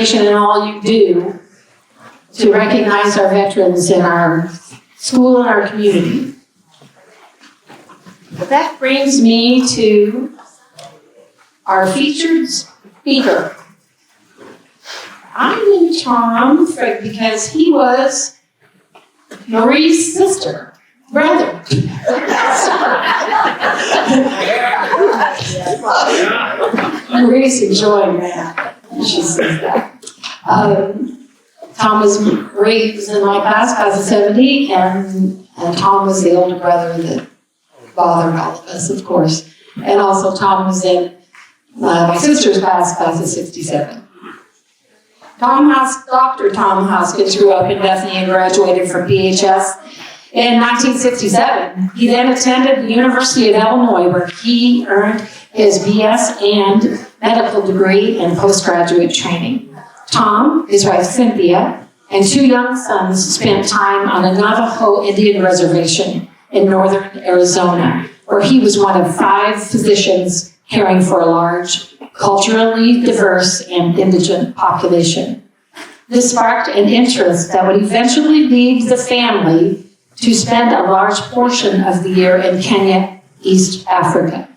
organization and all you do to recognize our veterans in our school and our community. But that brings me to our featured speaker. I knew Tom because he was Marie's brother. Marie's enjoying that. She says that. Tom was raised in my class of 70, and Tom was the older brother that bothered all of us, of course. And also Tom was in my sister's class of 67. Dr. Tom Hoskins grew up in Bethany and graduated from PHS in 1967. He then attended the University of Illinois, where he earned his BS and medical degree in postgraduate training. Tom, his wife Cynthia, and 2 young sons spent time on a Navajo Indian reservation in northern Arizona, where he was one of 5 physicians caring for a large, culturally diverse and indigent population. This sparked an interest that would eventually lead the family to spend a large portion of the year in Kenya, East Africa.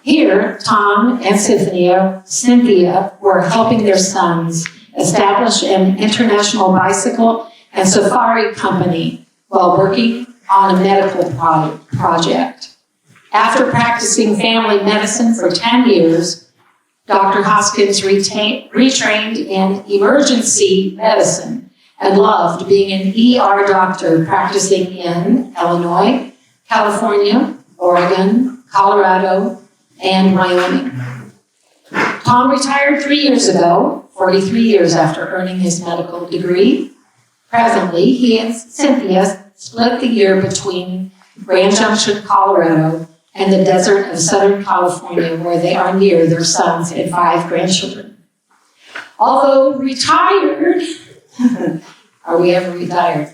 Here, Tom and Cynthia were helping their sons establish an international bicycle and safari company while working on a medical project. After practicing family medicine for 10 years, Dr. Hoskins retrained in emergency medicine and loved being an ER doctor practicing in Illinois, California, Oregon, Colorado, and Wyoming. Tom retired 3 years ago, 43 years after earning his medical degree. Presently, he and Cynthia split the year between Grand Junction, Colorado, and the desert of Southern California, where they are near their sons and 5 grandchildren. Although retired, are we ever retired?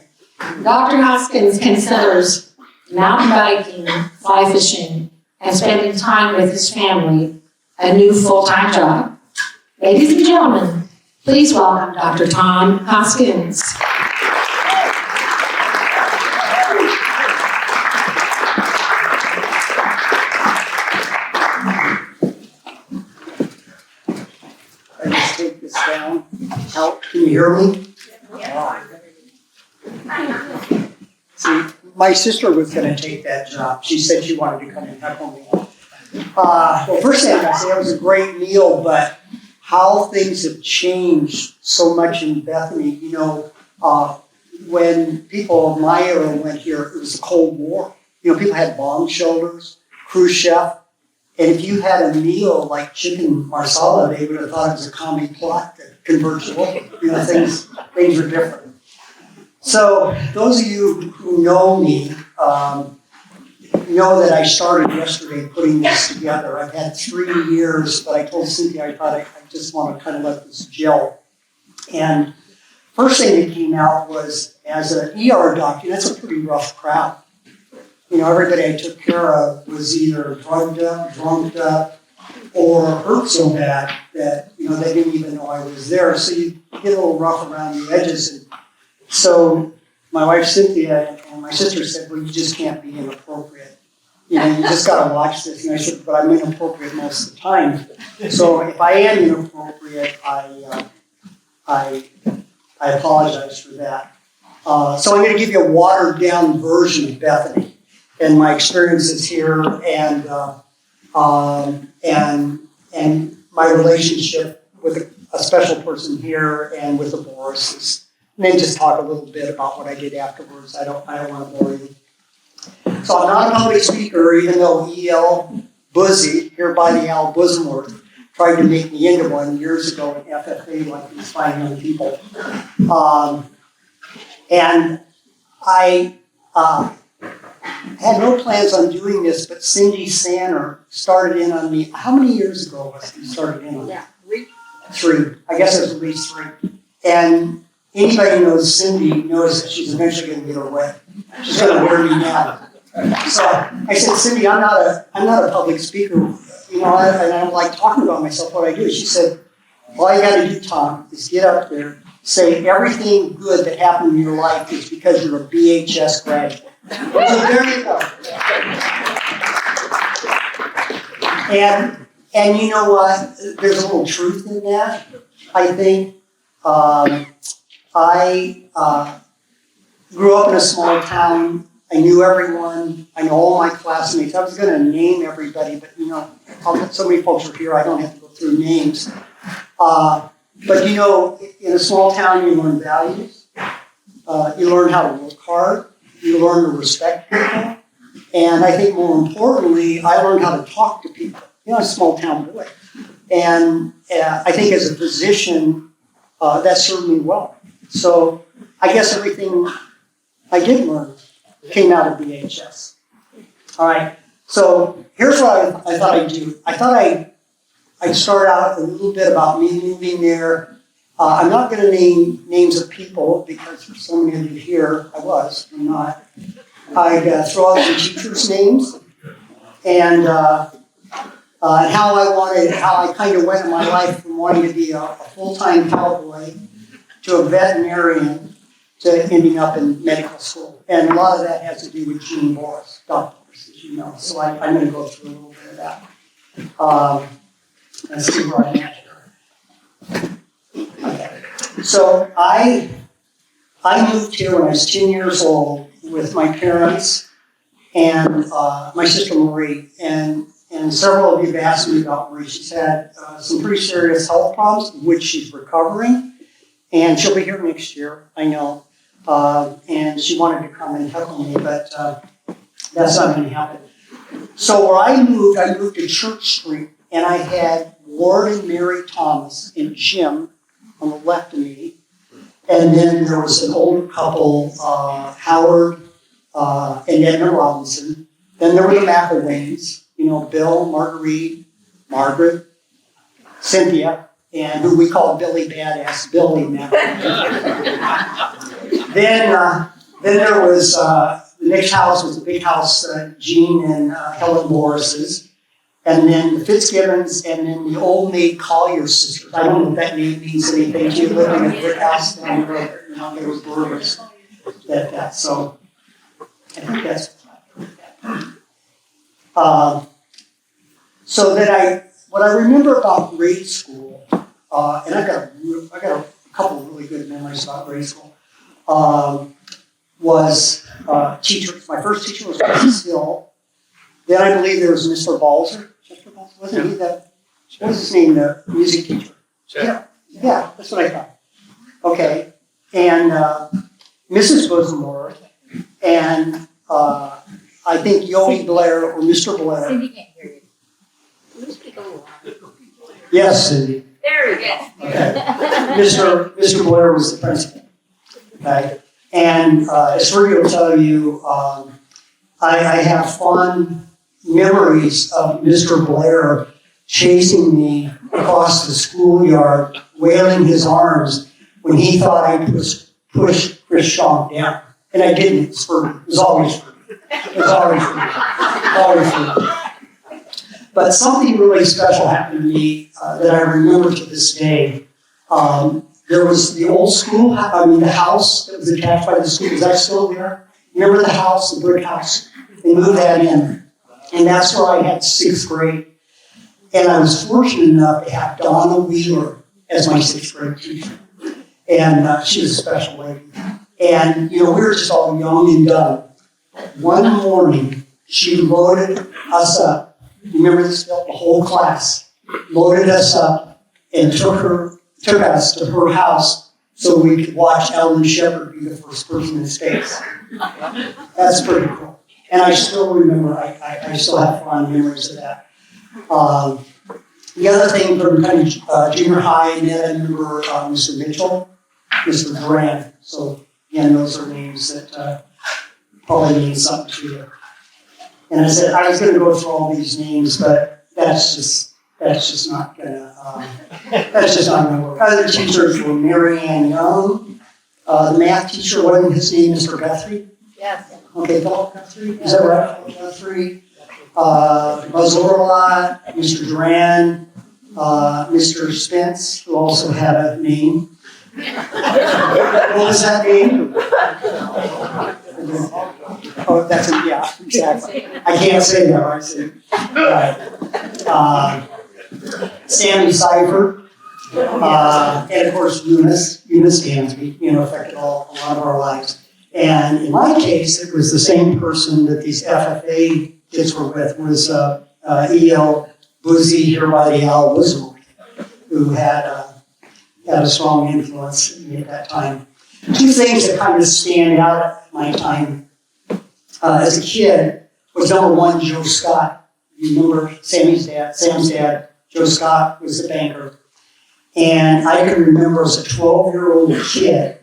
Dr. Hoskins considers mountain biking, fly fishing, and spending time with his family a new full-time job. Ladies and gentlemen, please welcome Dr. Tom Hoskins. Down. Out. Can you hear me? Yeah. See, my sister was going to take that job. She said she wanted to come and heckle me. Well, first thing I say, it was a great meal, but how things have changed so much in Bethany. You know, when people of my era went here, it was the Cold War. You know, people had bomb shelters, Khrushchev. And if you had a meal like chicken marsala, they would have thought it was a commie plot that converts to oil. You know, things are different. So those of you who know me know that I started yesterday putting this together. I've had 3 years, but I told Cynthia I thought I just want to kind of let this gel. And first thing that came out was, as an ER doctor, that's a pretty rough crowd. You know, everybody I took care of was either drugged up, drunked up, or hurt so bad that, you know, they didn't even know I was there. So you get a little rough around the edges. And so my wife Cynthia and my sister said, well, you just can't be inappropriate. You know, you just got to watch this. And I said, but I'm inappropriate most of the time. So if I am inappropriate, I apologize for that. So I'm going to give you a watered down version of Bethany and my experiences here, and my relationship with a special person here and with the Boris's. And then just talk a little bit about what I did afterwards. I don't want to bore you. So I'm not a public speaker, even though E.L. Buzzy, here by the Al Bosamworth, tried to make me into one years ago at FFA, like these fine young people. And I had no plans on doing this, but Cindy Sanner started in on me. How many years ago was he started in on me? 3. I guess it was at least 3. And anybody who knows Cindy knows that she's eventually going to get her way. She's going to wear me down. So I said, Cindy, I'm not a public speaker, you know, and I don't like talking about myself, what I do. She said, All you gotta do, Tom, is get up there, say everything good that happened in your life is because you're a BHS graduate. So there you go. And you know what? There's a little truth in that. I think I grew up in a small town. I knew everyone. I know all my classmates. I was going to name everybody, but you know, so many folks are here. I don't have to go through names. But you know, in a small town, you learn values. You learn how to work hard. You learn to respect people. And I think more importantly, I learned how to talk to people. You know, I'm a small town boy. And I think as a physician, that served me well. So I guess everything I did learn came out of BHS. All right. So here's what I thought I'd do. I thought I'd start out a little bit about me moving there. I'm not going to name names of people because for so many of you here, I'm not. I'd throw out some teachers' names and how I kind of went in my life from wanting to be a full-time cowboy to a veterinarian to ending up in medical school. And a lot of that has to do with Gene Boris, doctors, as you know. So I'm going to go through a little bit of that. Let's see where I'm at here. Okay. So I moved here when I was 10 years old with my parents and my sister Marie. And several of you have asked me about Marie. She's had some pretty serious health problems, of which she's recovering. And she'll be here next year, I know. And she wanted to come and help me, but that's not going to happen. So where I moved to Church Street, and I had Ward and Mary Thomas and Jim on the left of me. And then there was an older couple, Howard and Edna Robinson. Then there were the McElwains, you know, Bill, Marguerite, Margaret, Cynthia, and who we call Billy Badass, Billy McElwain. Then there was, the next house was the big house, Jean and Helen Morris's. And then the Fitzgibbons, and then the old maid Collier sisters. I don't know if that name means anything to you, living in a brick house down the road. You know, there was burgers. So I think that's so that what I remember about grade school, and I got a couple of really good memories about grade school, was teachers. My first teacher was Mrs. Hill. Then I believe there was Mr. Balzer. Wasn't he that? What was his name? The music teacher. Yeah, that's what I thought. Okay, and Mrs. Bosenmore, and I think Yogi Blair or Mr. Blair. Cindy can't hear you. Can you speak a little louder? Yes, Cindy. There we go. Okay. Mr. Blair was the principal. Okay, and as Fergie will tell you, I have fond memories of Mr. Blair chasing me across the schoolyard, wailing his arms when he thought I pushed Chris Shaw down. And I didn't. It was Fergie. It was always Fergie. It was always Fergie. Always Fergie. But something really special happened to me that I remember to this day. There was the old school, the house that was attached by the school. Is that still there? Remember the house, the brick house? They moved that in. And that's where I had sixth grade. And I was fortunate enough to have Donna Wheeler as my sixth grade teacher. And she was a special lady. And, you know, we were just all young and dumb. One morning, she loaded us up. You remember this, Bill? The whole class loaded us up and took us to her house so we could watch Ellen Shepard be the first person in space. That's pretty cool. And I still remember, I still have fond memories of that. The other thing from kind of junior high, and then I remember Mr. Mitchell, Mr. Duran. So again, those are names that probably mean something to you. And I said I was going to go through all these names, but that's just not gonna work. Other teachers were Mary Ann Young. The math teacher, wasn't his name Mr. Guthrie? Yes. Okay, Philip Guthrie, is that right? Guthrie, Buzz Orlot, Mr. Duran, Mr. Spence, who also had a name. What was that name? Oh, that's it, yeah, exactly. I can't say that, I said. Right. Sammy Seifert, and of course Eunice Dansby, affected a lot of our lives. And in my case, it was the same person that these FFA kids were with, was E.L. Boozy, here by the Al Wismore, who had a strong influence in me at that time. Two things that kind of stand out at my time as a kid was number one, Joe Scott. You remember Sam's dad, Joe Scott was a banker. And I can remember as a 12-year-old kid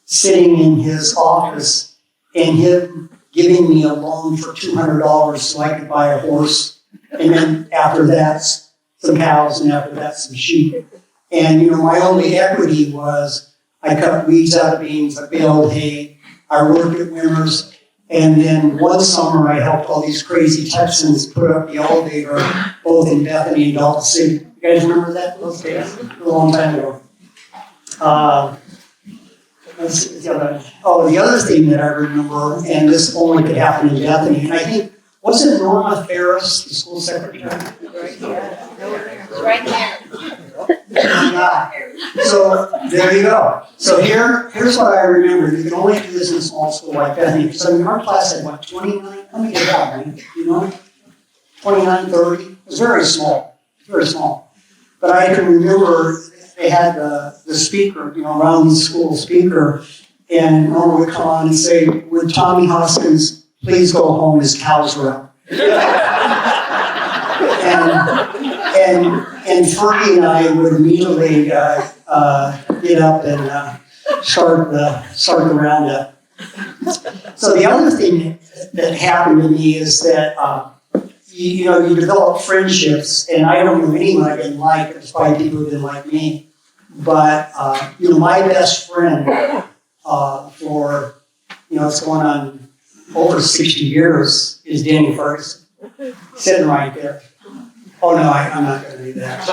sitting in his office and him giving me a loan for $200 so I could buy a horse. And then after that, some cows, and after that, some sheep. And, my only equity was I cut weeds out of beans, I baled hay, I worked at Wimmers, and then one summer I helped all these crazy Texans put up the elevator, both in Bethany and Dalton City. You guys remember that? Those days? A long time ago. The other thing that I remember, and this only could happen in Bethany, and I think, wasn't Norma Ferris the school secretary? It's right there. Yeah. So there you go. So here's what I remember. You can only do this in a small school like Bethany. So in our class had 29? How many did that, right? 29, 30? It was very small. But I can remember they had the speaker, around the school speaker, and Norma would come on and say, "Would Tommy Hoskins please go home? His cows are out." And Fergie and I would immediately get up and start the roundup. So the other thing that happened to me is that you develop friendships, and I don't know anyone I didn't like. There's probably people who didn't like me, but my best friend for it's going on over 60 years is Danny Ferguson, sitting right there. Oh no, I'm not going to do that.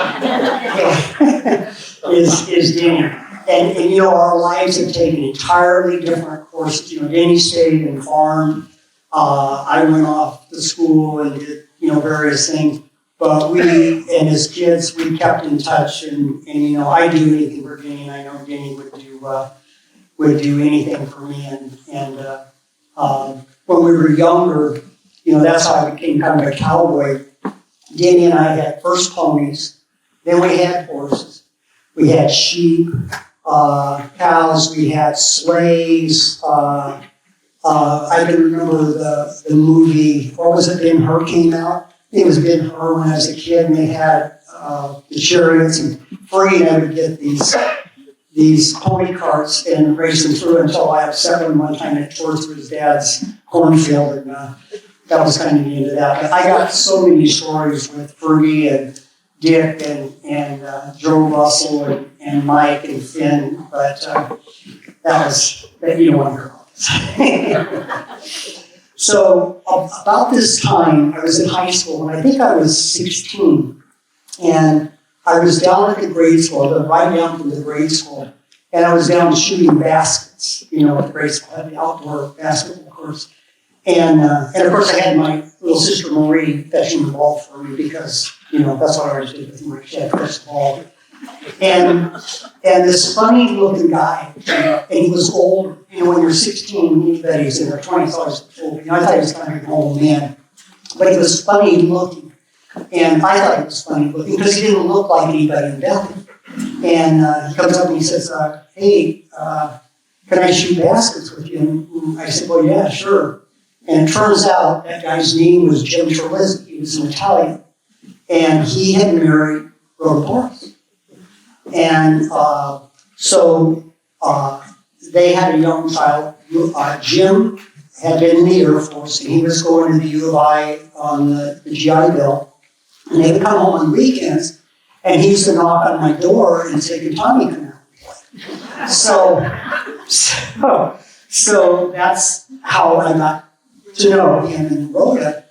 is Danny, and our lives have taken entirely different courses. Danny stayed and farmed. I went off to school and did various things. But and as kids, we kept in touch, and I'd do anything for Danny, and I know Danny would do anything for me. And when we were younger, that's how I became kind of a cowboy. Danny and I had first ponies, then we had horses, we had sheep, cows, we had sleighs. I can remember the movie, what was it, Ben-Hur came out? It was Ben-Hur when I was a kid, and they had the chariots, and Fergie and I would get these pony carts and race them through until I upset one time and it tore through his dad's cornfield, and that was kind of the end of that. But I got so many stories with Fergie and Dick and Joe Russell and Mike and Finn, but you don't want to hear about this. So about this time, I was in high school, and I think I was 16, and I was down at the grade school, right down from the grade school, and I was down shooting baskets, at the grade school, I had the outdoor basketball course. And of course I had my little sister Marie fetching the ball for me because, that's what I always did with my kid, fetch the ball. And this funny looking guy, and he was old, when you're 16, anybody's in their 20s, I was old, I thought he was kind of an old man. But he was funny looking. And I thought he was funny looking because he didn't look like anybody in Bethany. And he comes up and he says, "Hey, can I shoot baskets with you?" And I said, "Well, yeah, sure." And it turns out that guy's name was Jim Terlizzi. He was an Italian. And he had married Rhoda Morris. And so they had a young child. Jim had been in the Air Force, and he was going to the U of I on the GI Bill. And they would come home on weekends, and he used to knock on my door and say, "Can Tommy come out?" So that's how I got to know him and Rhoda.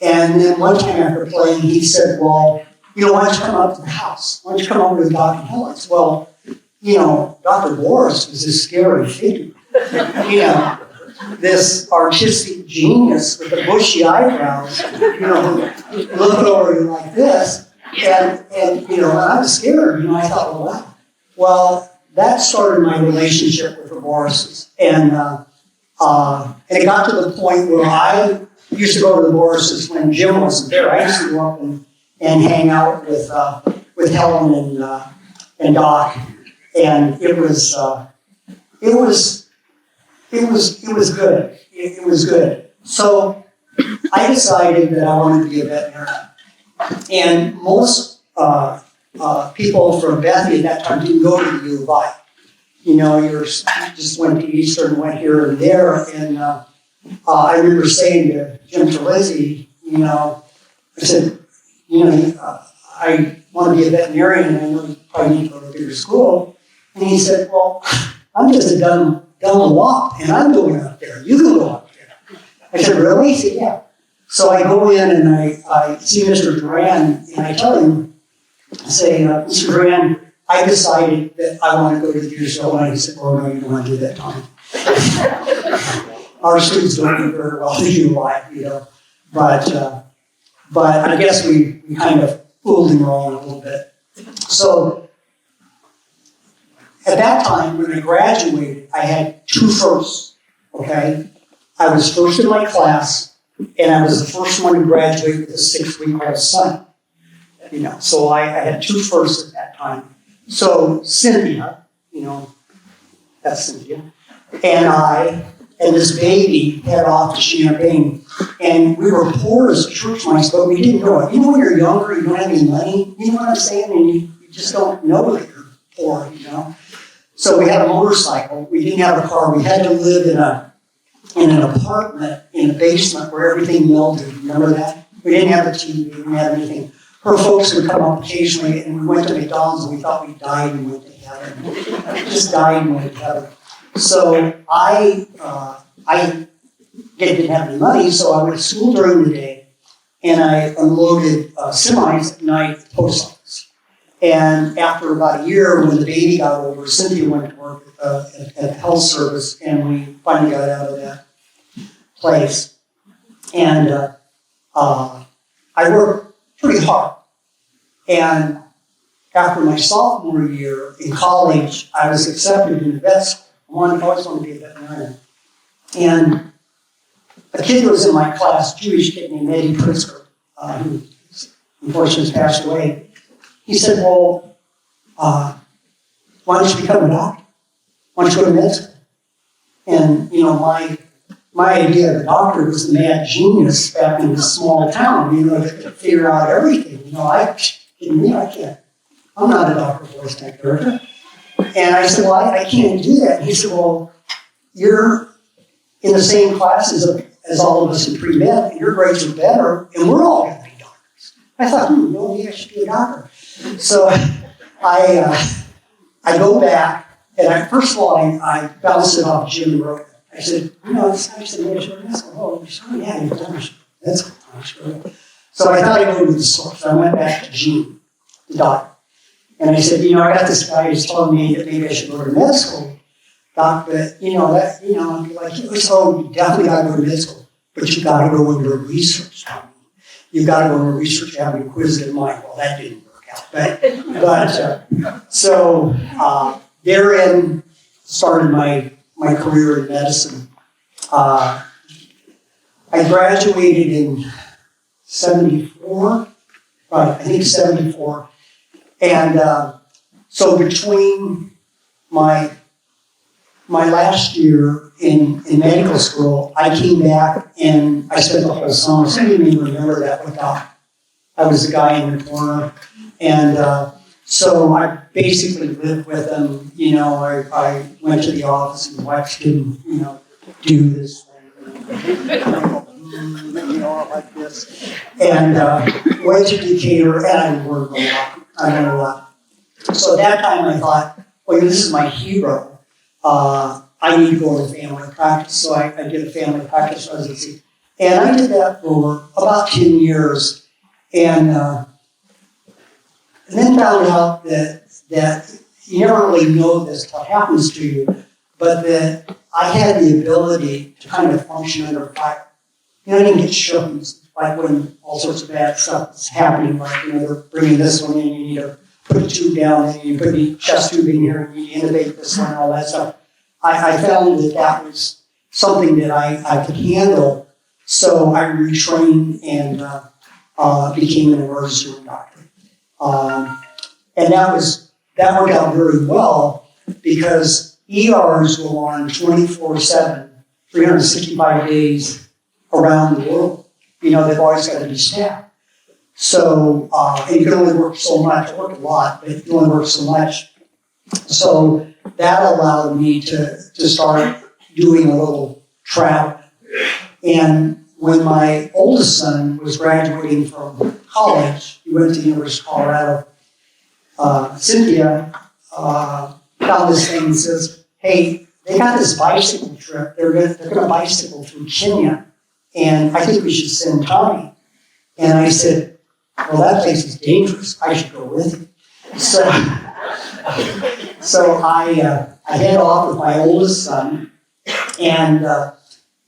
And then one time after playing, he said, "Well, why don't you come up to the house? Why don't you come over to Dr. Hill? I said, well, Dr. Boris was this scary figure. This artistic genius with the bushy eyebrows, looking over you like this. And I was scared. I thought, well, wow. Well, that started my relationship with the Borises. And it got to the point where I used to go to the Borises when Jim wasn't there. I used to go up and hang out with Helen and Doc. And it was good. It was good. So I decided that I wanted to be a veterinarian. And most people from Bethany at that time didn't go to the U of I. You just went to Eastern, went here and there. And I remember saying to Jim Terlizzi, I said, I want to be a veterinarian, and I know you probably need to go to a bigger school. And he said, well, I'm just a dumb wop, and I'm going up there. You can go up there. I said, really? He said, yeah. So I go in and I see Mr. Duran, and I tell him, I say, Mr. Duran, I decided that I want to go to the USO. And he said, oh, no, you don't want to do that, Tommy. Our students don't do very well in UI, But I guess we kind of fooled him wrong a little bit. So at that time, when I graduated, I had 2 firsts, okay? I was first in my class, and I was the first one to graduate with a 6-week-old son. So I had 2 firsts at that time. So Cynthia, that's Cynthia, and I and this baby head off to Champaign. And we were poor as church mice, but we didn't know it. When you're younger, you don't have any money, you know what I'm saying? And you just don't know that you're poor, So we had a motorcycle. We didn't have a car. We had to live in an apartment in a basement where everything melted. Remember that? We didn't have a TV. We didn't have anything. Her folks would come up occasionally, and we went to McDonald's, and we thought we died and went to heaven. We just died and went to heaven. So I didn't have any money, so I went to school during the day, and I unloaded semis at night at the post office. And after about a year, when the baby got older, Cynthia went to work at the health service, and we finally got out of that place. And I worked pretty hard. And after my sophomore year in college, I was accepted into vet school. I always wanted to be a veterinarian. And a kid that was in my class, Jewish kid named Eddie Pritzker, who unfortunately has passed away, he said, well, why don't you become a doctor? Why don't you go to med school? And, my idea of a doctor was the mad genius back in this small town, that could figure out everything. I can't. I'm not a doctor, voice actor. And I said, well, I can't do that. And he said, well, you're in the same classes as all of us in pre-med, and your grades are better, and we're all going to be doctors. I thought, maybe I should be a doctor. So I go back, and first of all, I bounced it off Jim Rowe. I said, it's nice to meet you. Oh, yeah, you've done it. That's cool. So I thought I'd go to the source. I went back to Gene, the doctor. And I said, I got this guy who's telling me that maybe I should go to med school, doc, but, I'd be like, so you definitely got to go to med school, but you got to go into research. You got to go into research, have an inquisitive mind. Well, that didn't work out. So therein started my career in medicine. I graduated in 74, right, I think 74. And so between my last year in medical school, I came back and I spent the whole summer. Some of you may remember that with Doc. I was the guy in the corner. And so I basically lived with him. I went to the office and watched him, do this thing. Like this. And went to Decatur, and I learned a lot. So at that time I thought, well, this is my hero. I need to go into family practice. So I did a family practice residency. And I did that for about 10 years. And and then found out that you never really know this, what happens to you, but that I had the ability to kind of function under fire. I didn't get shook, like when all sorts of bad stuff is happening, like, they're bringing this one in, you need to put a tube down, and you put the chest tube in here, and you intubate this one, and all that stuff. I found that was something that I could handle, so I retrained and became an emergency room doctor. And that worked out very well because ERs go on 24/7, 365 days around the world. They've always got to be staffed. So, and you can only work so much. I worked a lot, but you can only work so much. So that allowed me to start doing a little travel. And when my oldest son was graduating from college, he went to the University of Colorado, Cynthia found this thing and says, hey, they got this bicycle trip. They're going to bicycle through Kenya, and I think we should send Tommy. And I said, well, that place is dangerous. I should go with you. So I head off with my oldest son, and it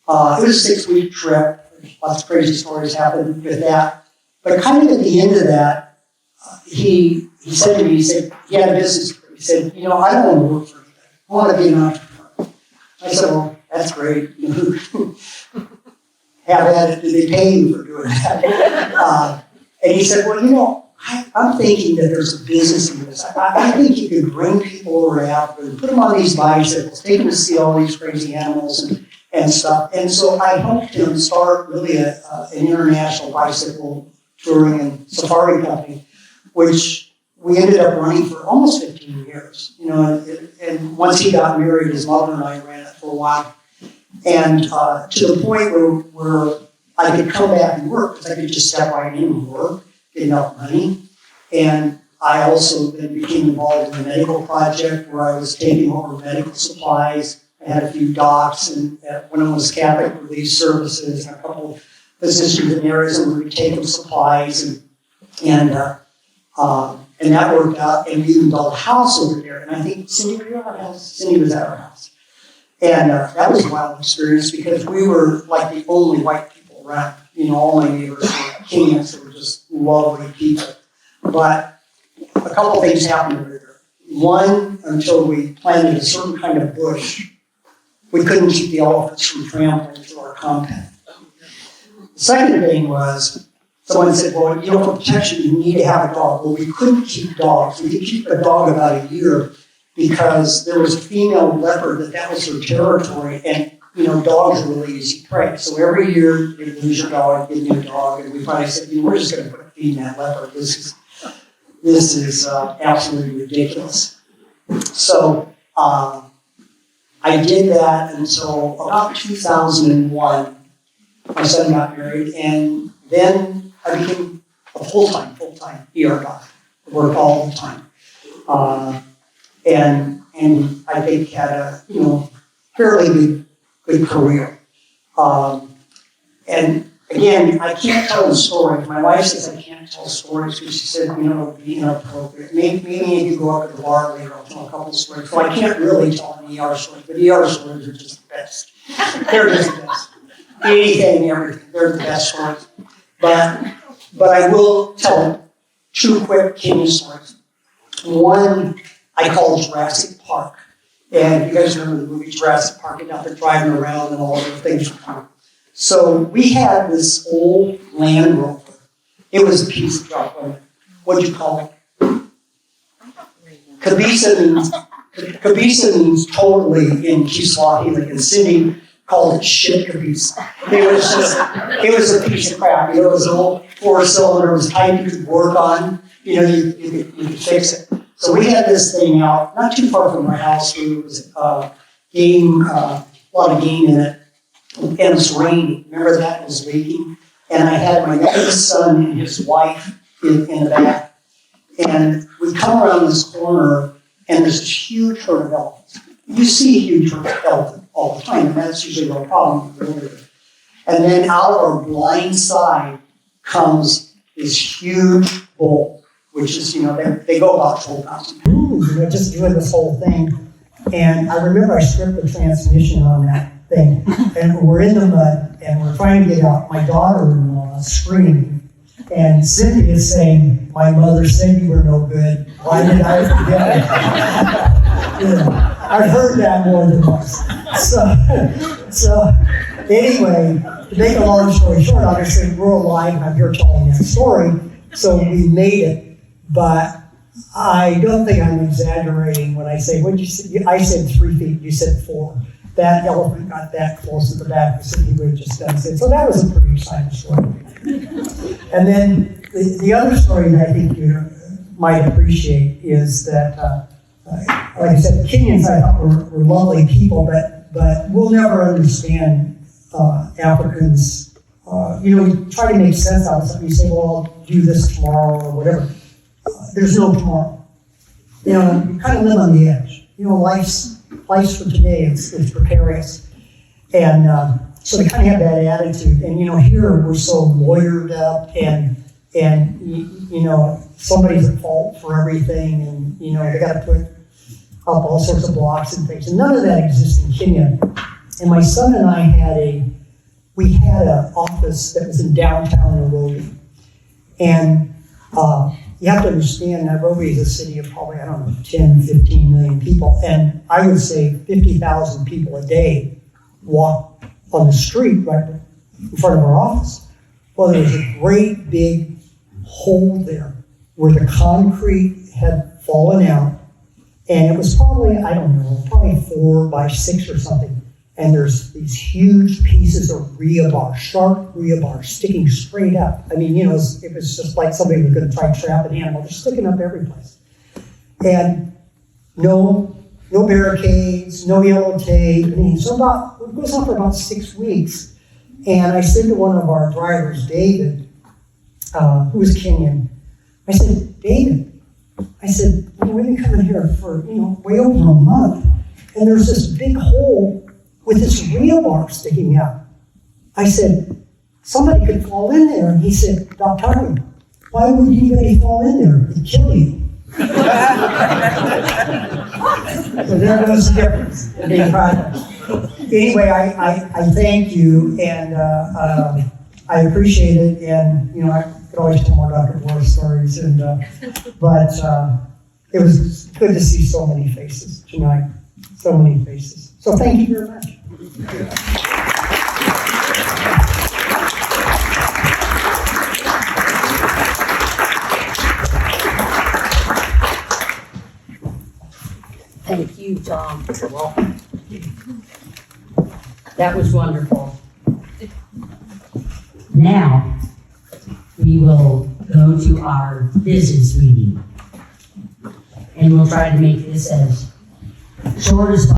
was a 6-week trip. Lots of crazy stories happened with that. But kind of at the end of that, he said to me, he had a business trip. He said, I don't want to work for anybody. I want to be an entrepreneur. I said, well, that's great. Have at it. Do they pay you for doing that? And he said, well, I'm thinking that there's a business in this. I think you could bring people around and put them on these bicycles, take them to see all these crazy animals and stuff. And so I helped him start really an international bicycle touring and safari company, which we ended up running for almost 15 years. And once he got married, his mother and I ran it for a while. And to the point where I could come back and work, because I could just step right in and work, get enough money. And I also then became involved in the medical project where I was taking over medical supplies. I had a few docs, and when I was Catholic Relief Services, and a couple of physicians in areas where we would take them supplies, and that worked out. And we even built a house over there. And I think Cindy, were you at our house? Cindy was at our house. And that was a wild experience because we were like the only white people around. All my neighbors were Kenyans, they were just lovely people. But a couple things happened over there. One, until we planted a certain kind of bush, we couldn't keep the elephants from trampling through our compound. The second thing was, someone said, well, for protection, you need to have a dog. Well, we couldn't keep dogs. We could keep a dog about a year because there was a female leopard that was her territory, and dogs are really easy prey. So every year you lose your dog, get a new dog, and we finally said, we're just going to put a feed in that leopard. This is absolutely ridiculous. So I did that until about 2001. My son got married, and then I became a full-time ER doctor. I worked all the time. And I think had a fairly good career. And again, I can't tell the story. My wife says I can't tell stories because she said, it would be inappropriate. Maybe if you go up to the bar later, I'll tell a couple of stories. So I can't really tell an ER story, but ER stories are just the best. They're just the best. Anything, everything. They're the best stories. But I will tell 2 quick Kenya stories. One I call Jurassic Park. And you guys remember the movie Jurassic Park, and now they're driving around and all of the things are coming. So we had this old Land Rover. It was a piece of junk. What'd you call it? Kabisa means totally in Kiswahili, and Cindy called it shit kabisa. It was a piece of crap. It was an old 4-cylinder, it was type you could work on, you could fix it. So we had this thing out, not too far from our house, where it was a lot of game in it, and it was raining. Remember that? It was leaking. And I had my youngest son and his wife in the back. And we come around this corner, and there's this huge herd of elephants. You see huge herd of elephants all the time, and that's usually no problem. And then out our blind side comes this huge bull which is, they go about 12,000 pounds, just doing this whole thing. And I remember I stripped the transmission on that thing, and we're in the mud, and we're trying to get out. My daughter-in-law is screaming, and Cindy is saying, "My mother said you were no good. Why did I forget it?" I've heard that more than once. So anyway, to make a long story short, obviously we're alive, and I'm here telling that story, so we made it, but I don't think I'm exaggerating when I say, what you say? I said 3 feet, you said 4. That elephant got that close to the back, so he would have just done it. So that was a pretty exciting story. And then the other story that I think you might appreciate is that, like I said, the Kenyans I thought were lovely people, but we'll never understand Africans. You try to make sense out of something. You say, well, I'll do this tomorrow or whatever. There's no tomorrow. You kind of live on the edge. Life's for today is precarious. And so they kind of have that attitude. And, here we're so lawyered up and somebody's at fault for everything. And, they got to put up all sorts of blocks and things. And none of that exists in Kenya. And my son and I had an office that was in downtown Nairobi. And you have to understand, Nairobi is a city of probably, 10, 15 million people. And I would say 50,000 people a day walk on the street right in front of our office. Well, there was a great big hole there where the concrete had fallen out. And it was probably, probably 4 by 6 or something. And there's these huge pieces of rebar, sharp rebar, sticking straight up. It was just like somebody was going to try to trap an animal. They're sticking up every place. And no barricades, no yellow tape, anything. So it goes on for about 6 weeks. And I said to one of our drivers, David, who was Kenyan, I said, David, we've been coming here for, way over a month. And there's this big hole with this rebar sticking out. I said, somebody could fall in there. And he said, Dr. why would anybody fall in there? It'd kill you. So there goes the difference in being practiced. Anyway, I thank you, and I appreciate it, and I could always tell more Dr. War stories, but it was good to see so many faces tonight, so many faces. So thank you very much. Thank you, Tom. You're welcome. That was wonderful. Now, we will go to our business meeting. And we'll try to make this as short as possible.